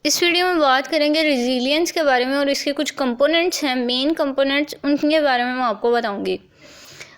इस वीडियो में बात करेंगे रेजिलियंस के बारे में और इसके कुछ कंपोनेंट्स हैं, मेन कंपोनेंट्स, उनके बारे में मैं आपको बताऊंगी।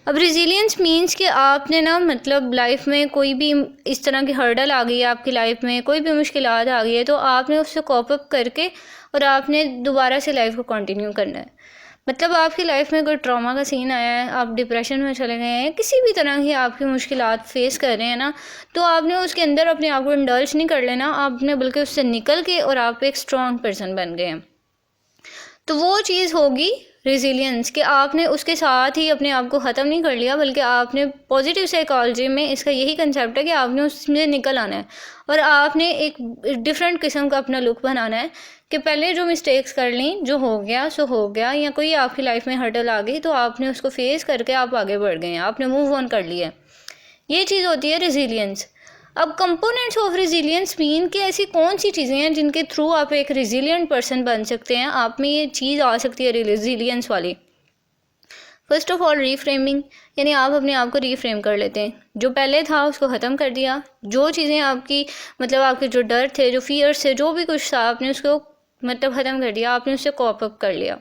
अब रेजिलियंस मीन्स कि आपने ना मतलब लाइफ में कोई भी इस तरह की हर्डल आ गई है, आपकी लाइफ में कोई भी मुश्किलात आ गई है, तो आपने उससे कॉप अप करके और आपने दोबारा से लाइफ को कंटिन्यू करना है। मतलब आपकी लाइफ में कोई ट्रॉमा का सीन आया है, आप डिप्रेशन में चले गए हैं, किसी भी तरह की आपकी मुश्किलात फेस कर रहे हैं ना, तो आपने उसके अंदर अपने आप को इंडल्ज नहीं कर लेना, आपने बल्कि उससे निकल के और आप एक स्ट्रॉन्ग पर्सन बन गए हैं। तो वो चीज़ होगी रेजिलियंस कि आपने उसके साथ ही अपने आप को ख़त्म नहीं कर लिया, बल्कि आपने पॉजिटिव साइकोलॉजी में इसका यही कंसेप्ट है कि आपने उसमें निकल आना है और आपने एक डिफरेंट किस्म का अपना लुक बनाना है कि पहले जो मिस्टेक्स कर ली, जो हो गया सो हो गया, या कोई आपकी लाइफ में हर्डल आ गई तो आपने उसको फेस करके आप आगे बढ़ गए हैं, आपने मूव ऑन कर लिया है। ये चीज़ होती है रेजिलियंस। अब कंपोनेंट्स ऑफ रेजिलियंस मीन कि ऐसी कौन सी चीज़ें हैं जिनके थ्रू आप एक रेजिलियंट पर्सन बन सकते हैं, आप में ये चीज़ आ सकती है रेजिलियंस वाली। फर्स्ट ऑफ ऑल रीफ्रेमिंग, यानी आप अपने आप को रीफ्रेम कर लेते हैं, जो पहले था उसको ख़त्म कर दिया, जो चीज़ें आपकी मतलब आपके जो डर थे, जो फियर्स थे, जो भी कुछ था, आपने उसको मतलब ख़त्म कर दिया, आपने उससे कॉप अप कर लिया।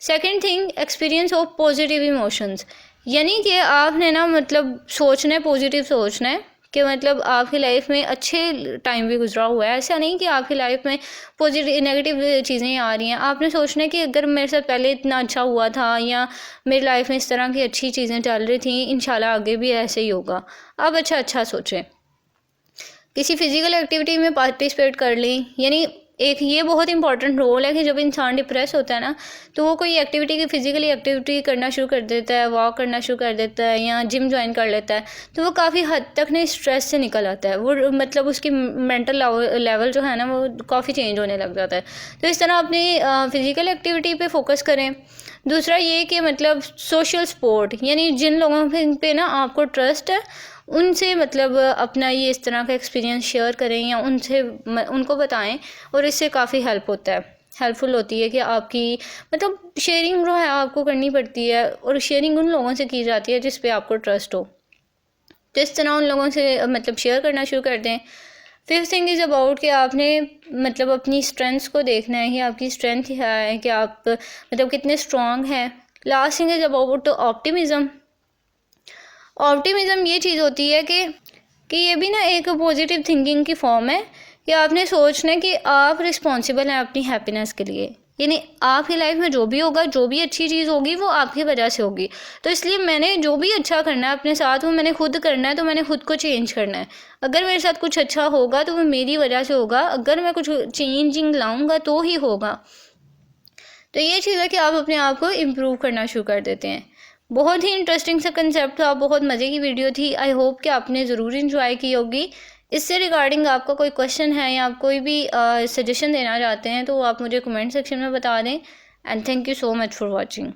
Second thing, experience of positive emotions, यानी कि आपने ना मतलब सोचना है, पॉजिटिव सोचना है कि मतलब आपकी लाइफ में अच्छे टाइम भी गुजरा हुआ है, ऐसा नहीं कि आपकी लाइफ में पॉजिटिव नेगेटिव चीज़ें आ रही हैं। आपने सोचना है कि अगर मेरे साथ पहले इतना अच्छा हुआ था या मेरी लाइफ में इस तरह की अच्छी चीज़ें चल रही थी, इंशाल्लाह आगे भी ऐसे ही होगा। आप अच्छा सोचें। किसी फिज़िकल एक्टिविटी में पार्टिसिपेट कर लें, यानी एक ये बहुत इंपॉर्टेंट रोल है कि जब इंसान डिप्रेस होता है ना, तो वो कोई एक्टिविटी की फिज़िकली एक्टिविटी करना शुरू कर देता है, वॉक करना शुरू कर देता है या जिम ज्वाइन कर लेता है, तो वो काफ़ी हद तक ना स्ट्रेस से निकल आता है। वो मतलब उसकी मेंटल लेवल जो है ना वो काफ़ी चेंज होने लग जाता है। तो इस तरह अपनी फ़िज़िकल एक्टिविटी पे फोकस करें। दूसरा ये कि मतलब सोशल सपोर्ट, यानी जिन लोगों पे ना आपको ट्रस्ट है, उनसे मतलब अपना ये इस तरह का एक्सपीरियंस शेयर करें या उनसे उनको बताएं, और इससे काफ़ी हेल्पफुल होती है कि आपकी मतलब शेयरिंग जो है आपको करनी पड़ती है, और शेयरिंग उन लोगों से की जाती है जिस पे आपको ट्रस्ट हो, तो इस तरह उन लोगों से मतलब शेयर करना शुरू कर दें। फिफ्थ थिंग इज़ अबाउट कि आपने मतलब अपनी स्ट्रेंथ्स को देखना है कि आपकी स्ट्रेंथ क्या है, कि आप मतलब कितने स्ट्रॉन्ग हैं। Last thing is about optimism. Optimism ये चीज़ होती है कि ये भी ना एक पॉजिटिव थिंकिंग की फॉर्म है कि आपने सोचना है कि आप रिस्पॉन्सिबल हैं अपनी हैप्पीनेस के लिए, यानी आपकी लाइफ में जो भी होगा, जो भी अच्छी चीज़ होगी वो आपकी वजह से होगी। तो इसलिए मैंने जो भी अच्छा करना है अपने साथ वो मैंने खुद करना है, तो मैंने खुद को चेंज करना है। अगर मेरे साथ कुछ अच्छा होगा तो वो मेरी वजह से होगा, अगर मैं कुछ चेंजिंग लाऊंगा तो ही होगा। तो ये चीज़ है कि आप अपने आप को इम्प्रूव करना शुरू कर देते हैं। बहुत ही इंटरेस्टिंग सा कंसेप्ट था, बहुत मज़े की वीडियो थी। आई होप कि आपने ज़रूर इंजॉय की होगी। इससे रिगार्डिंग आपका कोई क्वेश्चन है या आप कोई भी सजेशन देना चाहते हैं तो आप मुझे कमेंट सेक्शन में बता दें। And thank you so much for watching.